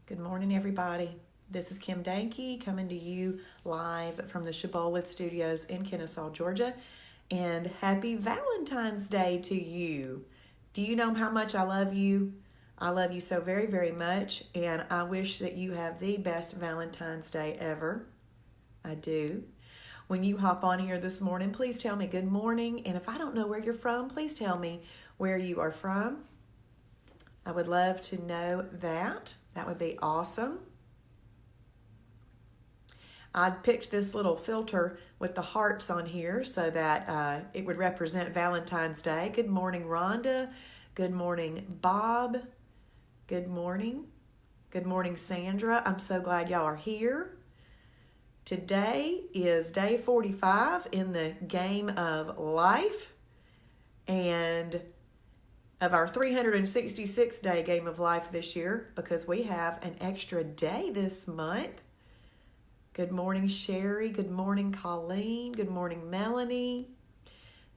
Good morning, everybody. This is Kim Dankey coming to you live from the Shibboleth Studios in Kennesaw, Georgia. And happy Valentine's Day to you. Do you know how much I love you? I love you so very, very much. And I wish that you have the best Valentine's Day ever. I do. When you hop on here this morning, please tell me good morning. And if I don't know where you're from, please tell me where you are from. I would love to know that. That would be awesome. I picked this little filter with the hearts on here so that it would represent Valentine's Day. Good morning, Rhonda. Good morning, Bob. Good morning. Good morning, Sandra. I'm so glad y'all are here. Today is day 45 in the game of life and of our 366 day game of life this year, because we have an extra day this month. Good morning, Sherry. Good morning, Colleen. Good morning, Melanie.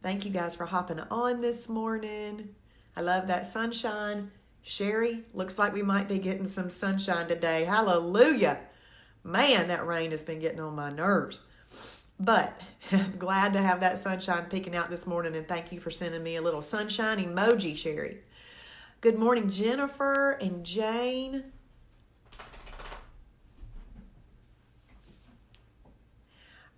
Thank you guys for hopping on this morning. I love that sunshine. Sherry, looks like we might be getting some sunshine today. Hallelujah. Man, that rain has been getting on my nerves. But I'm glad to have that sunshine peeking out this morning, and thank you for sending me a little sunshine emoji, Sherry. Good morning, Jennifer and Jane.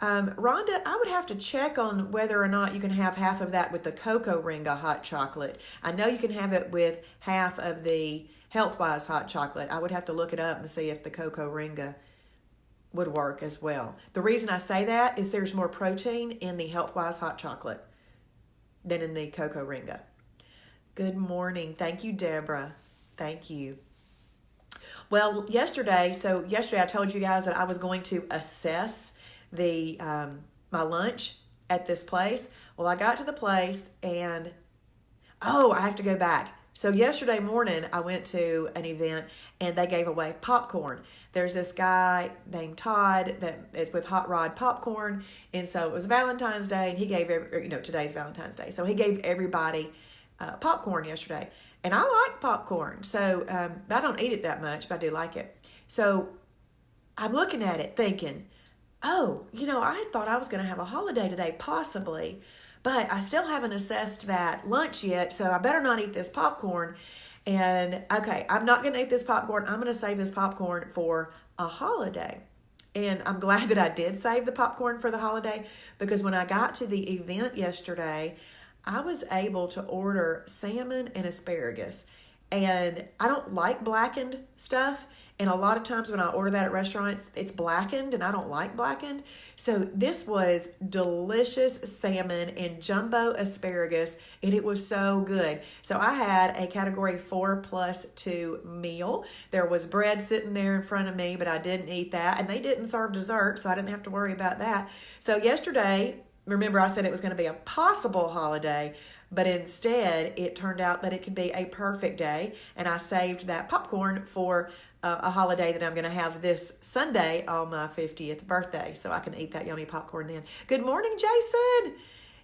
Rhonda, I would have to check on whether or not you can have half of that with the Cocoa Ringa hot chocolate. I know you can have it with half of the Healthwise hot chocolate. I would have to look it up and see if the Cocoa Ringa would work as well. The reason I say that is there's more protein in the Healthwise hot chocolate than in the Cocoa Ringa. Good morning. Thank you, Deborah. Thank you. Well, yesterday I told you guys that I was going to assess the my lunch at this place. Well, I got to the place and I have to go back. So yesterday morning I went to an event and they gave away popcorn. There's this guy named Todd that is with Hot Rod Popcorn, and so it was Valentine's Day, and he gave today's Valentine's Day, so he gave everybody popcorn yesterday, and I like popcorn, so I don't eat it that much, but I do like it. So I'm looking at it thinking, I thought I was going to have a holiday today, possibly, but I still haven't assessed that lunch yet, so I better not eat this popcorn. And okay, I'm not going to eat this popcorn. I'm going to save this popcorn for a holiday. And I'm glad that I did save the popcorn for the holiday, because when I got to the event yesterday, I was able to order salmon and asparagus. And I don't like blackened stuff. And a lot of times when I order that at restaurants, it's blackened, and I don't like blackened. So this was delicious salmon and jumbo asparagus, and it was so good. So I had a category 4+2 meal. There was bread sitting there in front of me, but I didn't eat that. And they didn't serve dessert, so I didn't have to worry about that. So yesterday, remember I said it was going to be a possible holiday, but instead it turned out that it could be a perfect day. And I saved that popcorn for a holiday that I'm going to have this Sunday on my 50th birthday, so I can eat that yummy popcorn then. Good morning, Jason.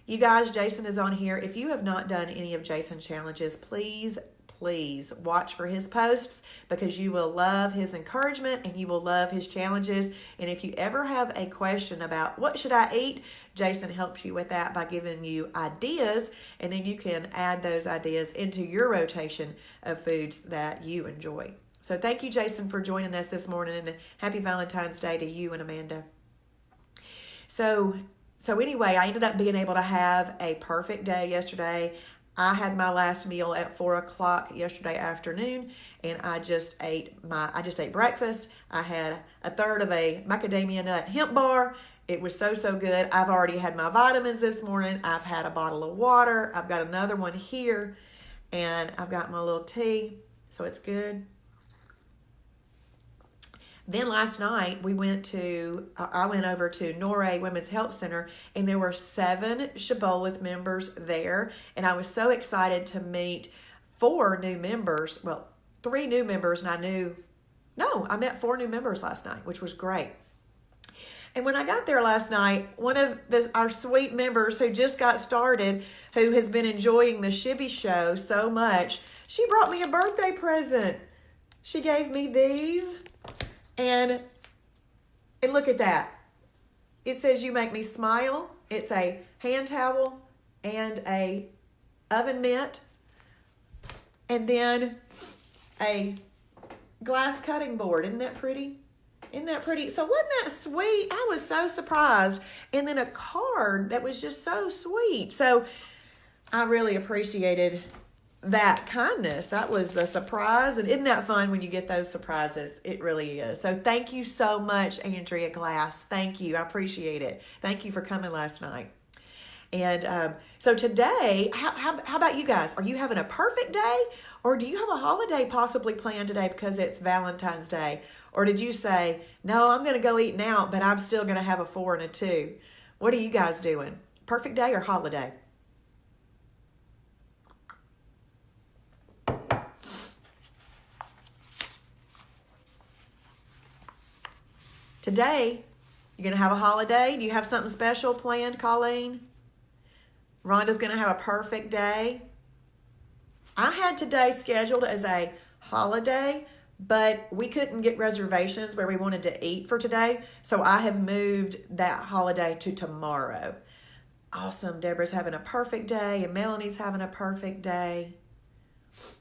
You guys, Jason is on here. If you have not done any of Jason's challenges, please watch for his posts, because you will love his encouragement and you will love his challenges. And if you ever have a question about what should I eat, Jason helps you with that by giving you ideas, and then you can add those ideas into your rotation of foods that you enjoy. So thank you, Jason, for joining us this morning, and happy Valentine's Day to you and Amanda. So anyway, I ended up being able to have a perfect day yesterday. I had my last meal at 4:00 yesterday afternoon, and I just ate breakfast. I had a third of a macadamia nut hemp bar. It was so good. I've already had my vitamins this morning. I've had a bottle of water. I've got another one here, and I've got my little tea, so it's good. Then last night I went over to Norway Women's Health Center, and there were 7 Shibboleth members there, and I was so excited to meet 4 new members. Well, 3 new members, and I met 4 new members last night, which was great. And when I got there last night, one of our sweet members who just got started, who has been enjoying the Shibby Show so much, she brought me a birthday present. She gave me these. And look at that. It says you make me smile. It's a hand towel and a oven mitt. And then a glass cutting board. Isn't that pretty? Isn't that pretty? So wasn't that sweet? I was so surprised. And then a card that was just so sweet. So I really appreciated that kindness. That was a surprise. And isn't that fun when you get those surprises? It really is. So thank you so much, Andrea Glass. Thank you. I appreciate it. Thank you for coming last night. And so today, how about you guys? Are you having a perfect day? Or do you have a holiday possibly planned today because it's Valentine's Day? Or did you say, no, I'm going to go eating out, but I'm still going to have a 4 and a 2? What are you guys doing? Perfect day or holiday? Today, you're going to have a holiday? Do you have something special planned, Colleen? Rhonda's going to have a perfect day. I had today scheduled as a holiday, but we couldn't get reservations where we wanted to eat for today, so I have moved that holiday to tomorrow. Awesome. Deborah's having a perfect day, and Melanie's having a perfect day.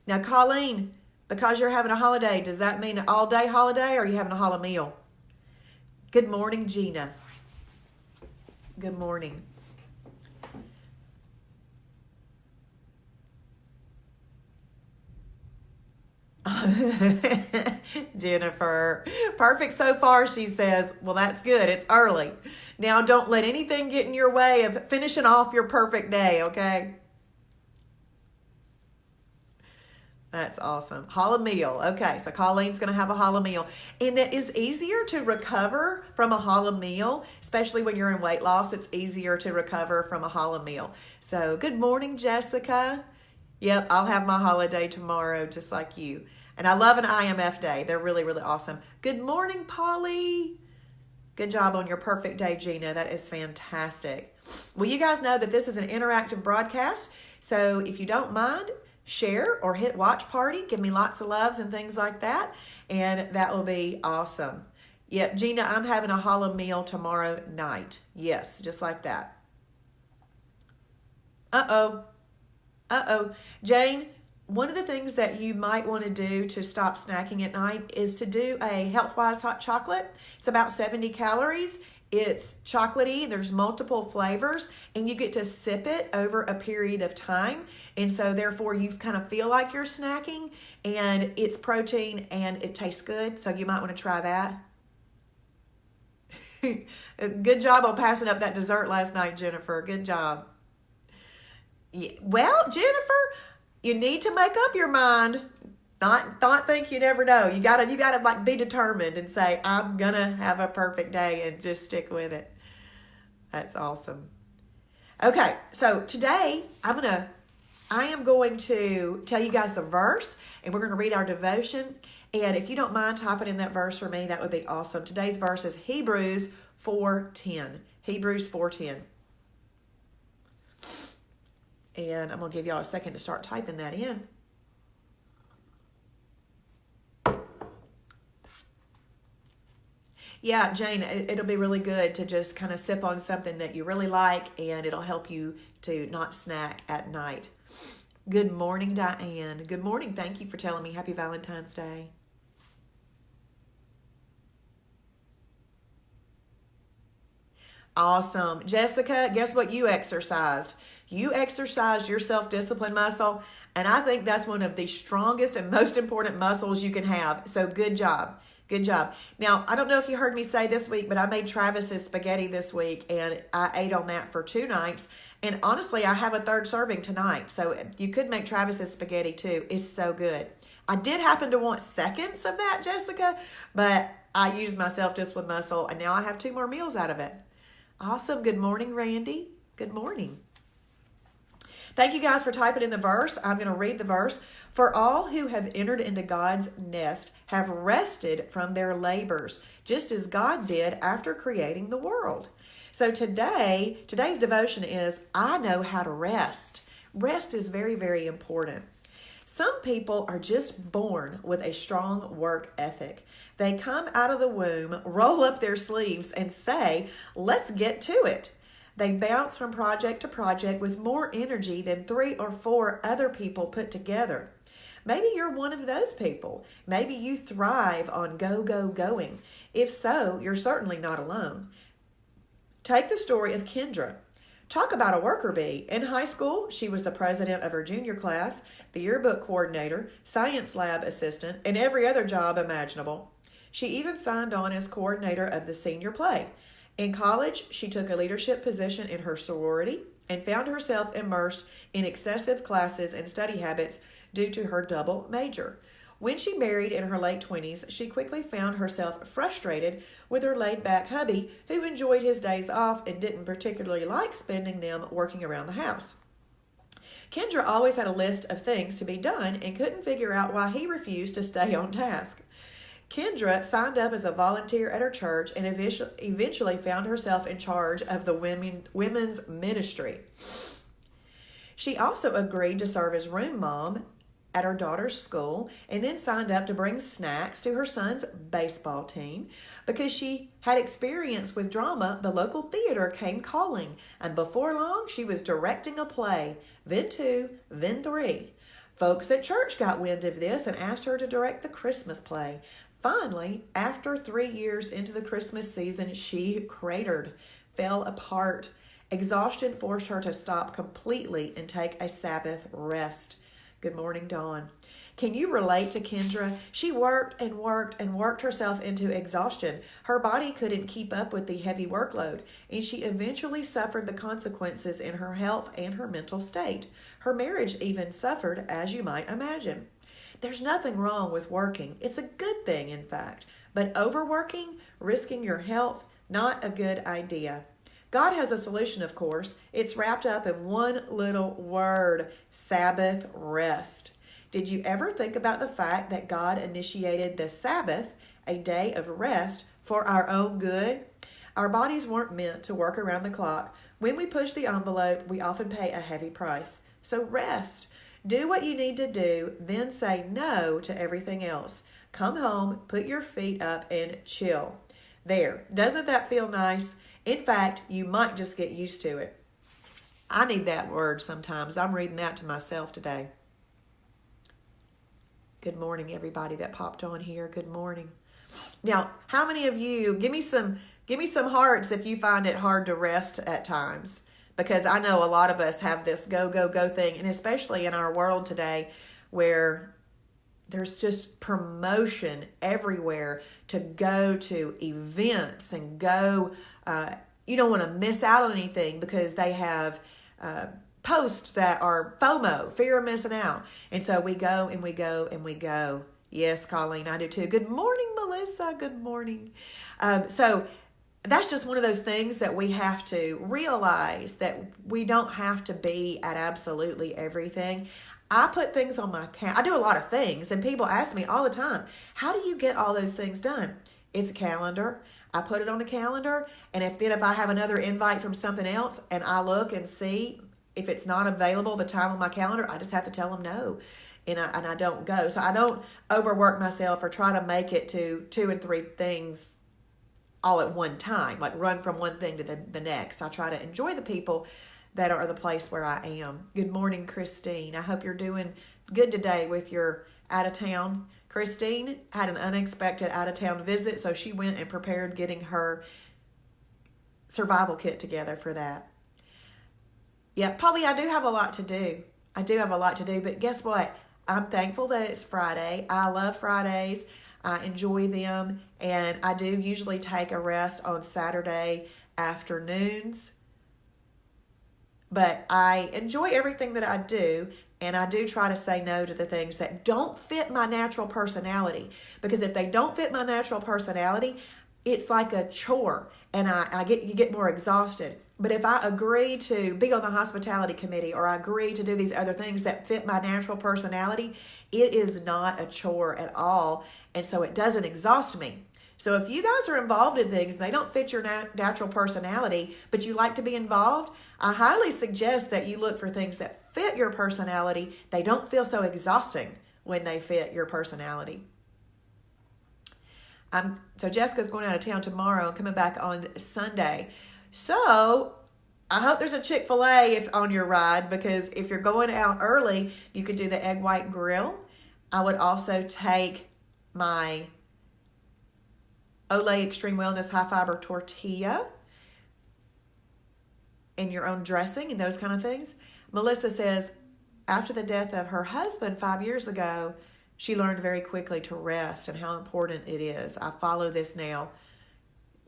Now, Colleen, because you're having a holiday, does that mean an all-day holiday, or are you having a holiday meal? Good morning, Gina. Good morning. Jennifer, perfect so far, she says. Well, that's good. It's early. Now, don't let anything get in your way of finishing off your perfect day, okay? That's awesome. Challah meal. Okay, so Colleen's going to have a challah meal. And it is easier to recover from a challah meal, especially when you're in weight loss. It's easier to recover from a challah meal. So good morning, Jessica. Yep, I'll have my holiday tomorrow just like you. And I love an IMF day. They're really, really awesome. Good morning, Polly. Good job on your perfect day, Gina. That is fantastic. Well, you guys know that this is an interactive broadcast. So if you don't mind, share or hit watch party. Give me lots of loves and things like that. And that will be awesome. Yep, Gina, I'm having a challah meal tomorrow night. Yes, just like that. Uh-oh. Jane, one of the things that you might want to do to stop snacking at night is to do a Health-Wise hot chocolate. It's about 70 calories. It's chocolatey. There's multiple flavors, and you get to sip it over a period of time. And so therefore you kind of feel like you're snacking, and it's protein and it tastes good. So you might want to try that. Good job on passing up that dessert last night, Jennifer. Good job. Yeah. Well, Jennifer, you need to make up your mind. Not think you never know. You gotta like be determined and say, I'm gonna have a perfect day, and just stick with it. That's awesome. Okay, so today I am going to tell you guys the verse, and we're gonna read our devotion. And if you don't mind typing in that verse for me, that would be awesome. Today's verse is Hebrews 4:10. Hebrews 4:10. And I'm going to give y'all a second to start typing that in. Yeah, Jane, it'll be really good to just kind of sip on something that you really like, and it'll help you to not snack at night. Good morning, Diane. Good morning. Thank you for telling me Happy Valentine's Day. Awesome. Jessica, guess what you exercised? You exercised your self-discipline muscle, and I think that's one of the strongest and most important muscles you can have. So good job. Good job. Now, I don't know if you heard me say this week, but I made Travis's spaghetti this week, and I ate on that for 2 nights. And honestly, I have a 3rd serving tonight. So you could make Travis's spaghetti too. It's so good. I did happen to want seconds of that, Jessica, but I used my self-discipline muscle, and now I have 2 more meals out of it. Awesome. Good morning, Randy. Good morning. Thank you guys for typing in the verse. I'm going to read the verse. For all who have entered into God's nest have rested from their labors, just as God did after creating the world. So today's devotion is, I know how to rest. Rest is very, very important. Some people are just born with a strong work ethic. They come out of the womb, roll up their sleeves, and say, let's get to it. They bounce from project to project with more energy than 3 or 4 other people put together. Maybe you're one of those people. Maybe you thrive on going. If so, you're certainly not alone. Take the story of Kendra. Talk about a worker bee. In high school, she was the president of her junior class, the yearbook coordinator, science lab assistant, and every other job imaginable. She even signed on as coordinator of the senior play. In college, she took a leadership position in her sorority and found herself immersed in excessive classes and study habits due to her double major. When she married in her late 20s, she quickly found herself frustrated with her laid-back hubby who enjoyed his days off and didn't particularly like spending them working around the house. Kendra always had a list of things to be done and couldn't figure out why he refused to stay on task. Kendra signed up as a volunteer at her church and eventually found herself in charge of the women's ministry. She also agreed to serve as room mom at her daughter's school and then signed up to bring snacks to her son's baseball team. Because she had experience with drama, the local theater came calling, and before long she was directing a play, then 2, then 3. Folks at church got wind of this and asked her to direct the Christmas play. Finally, after 3 years into the Christmas season, she cratered, fell apart. Exhaustion forced her to stop completely and take a Sabbath rest. Good morning, Dawn. Can you relate to Kendra? She worked and worked herself into exhaustion. Her body couldn't keep up with the heavy workload, and she eventually suffered the consequences in her health and her mental state. Her marriage even suffered, as you might imagine. There's nothing wrong with working. It's a good thing, in fact. But overworking, risking your health, not a good idea. God has a solution, of course. It's wrapped up in one little word: Sabbath rest. Did you ever think about the fact that God initiated the Sabbath, a day of rest, for our own good? Our bodies weren't meant to work around the clock. When we push the envelope, we often pay a heavy price. So rest. Do what you need to do, then say no to everything else. Come home, put your feet up, and chill. There. Doesn't that feel nice? In fact, you might just get used to it. I need that word sometimes. I'm reading that to myself today. Good morning, everybody that popped on here. Good morning. Now, how many of you, give me some hearts if you find it hard to rest at times? Because I know a lot of us have this go thing, and especially in our world today where there's just promotion everywhere to go to events and go. You don't want to miss out on anything because they have posts that are FOMO, fear of missing out. And so we go and we go and we go. Yes, Colleen, I do too. Good morning, Melissa. Good morning. So that's just one of those things that we have to realize, that we don't have to be at absolutely everything. I put things on my calendar. I do a lot of things, and people ask me all the time, how do you get all those things done? It's a calendar. I put it on the calendar, and if I have another invite from something else and I look and see if it's not available the time on my calendar, I just have to tell them no, and I don't go. So I don't overwork myself or try to make it to 2 and 3 things all at one time, like run from one thing to the next. I try to enjoy the people that are the place where I am. Good morning, Christine. I hope you're doing good today with your out of town. Christine had an unexpected out of town visit, so she went and prepared getting her survival kit together for that. Yeah, Polly, I do have a lot to do. But guess what? I'm thankful that it's Friday. I love Fridays. I enjoy them, and I do usually take a rest on Saturday afternoons. But I enjoy everything that I do, and I do try to say no to the things that don't fit my natural personality. Because if they don't fit my natural personality, it's like a chore, and you get more exhausted. But if I agree to be on the hospitality committee, or I agree to do these other things that fit my natural personality, it is not a chore at all, and so it doesn't exhaust me. So if you guys are involved in things, they don't fit your natural personality, but you like to be involved, I highly suggest that you look for things that fit your personality. They don't feel so exhausting when they fit your personality. So Jessica's going out of town tomorrow and coming back on Sunday. So I hope there's a Chick-fil-A on your ride, because if you're going out early, you could do the egg white grill. I would also take my Olay Extreme Wellness High Fiber Tortilla and your own dressing and those kind of things. Melissa says, after the death of her husband 5 years ago, she learned very quickly to rest and how important it is. I follow this now.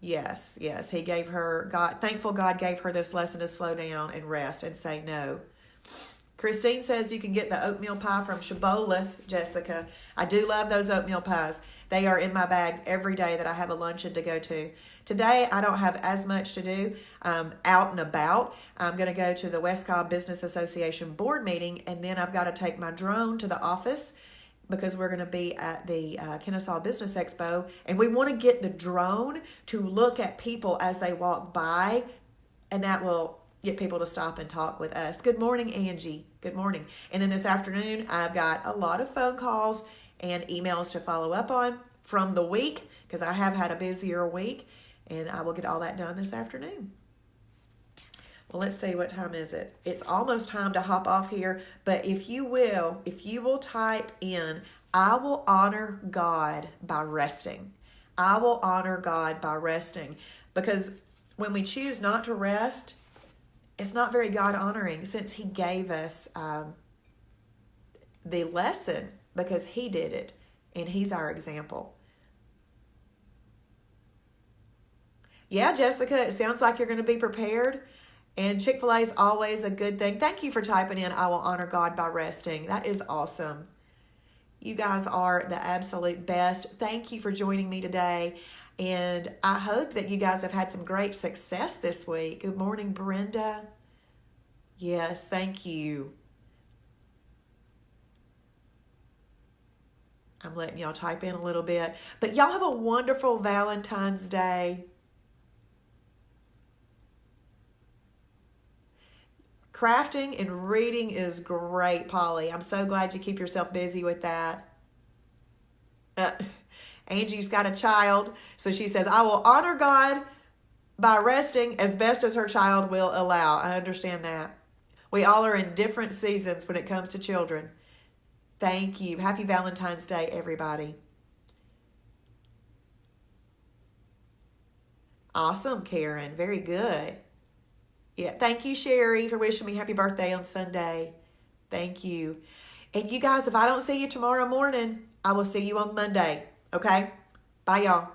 Yes. He gave her, thankful God gave her this lesson to slow down and rest and say no. Christine says you can get the oatmeal pie from Shibboleth, Jessica. I do love those oatmeal pies. They are in my bag every day that I have a luncheon to go to. Today, I don't have as much to do out and about. I'm going to go to the West Cobb Business Association board meeting, and then I've got to take my drone to the office because we're going to be at the Kennesaw Business Expo, and we want to get the drone to look at people as they walk by, and that will get people to stop and talk with us. Good morning, Angie. Good morning. And then this afternoon, I've got a lot of phone calls and emails to follow up on from the week, because I have had a busier week, and I will get all that done this afternoon. Well, let's see, what time is it? It's almost time to hop off here, but if you will type in, I will honor God by resting. I will honor God by resting, because when we choose not to rest, it's not very God honoring, since He gave us the lesson, because He did it and He's our example. Yeah, Jessica, it sounds like you're going to be prepared. And Chick-fil-A is always a good thing. Thank you for typing in, I will honor God by resting. That is awesome. You guys are the absolute best. Thank you for joining me today. And I hope that you guys have had some great success this week. Good morning, Brenda. Yes, thank you. I'm letting y'all type in a little bit. But y'all have a wonderful Valentine's Day. Crafting and reading is great, Polly. I'm so glad you keep yourself busy with that. Angie's got a child, so she says, I will honor God by resting as best as her child will allow. I understand that. We all are in different seasons when it comes to children. Thank you. Happy Valentine's Day, everybody. Awesome, Karen. Very good. Yeah, thank you, Sherry, for wishing me happy birthday on Sunday. Thank you. And you guys, if I don't see you tomorrow morning, I will see you on Monday. Okay? Bye, y'all.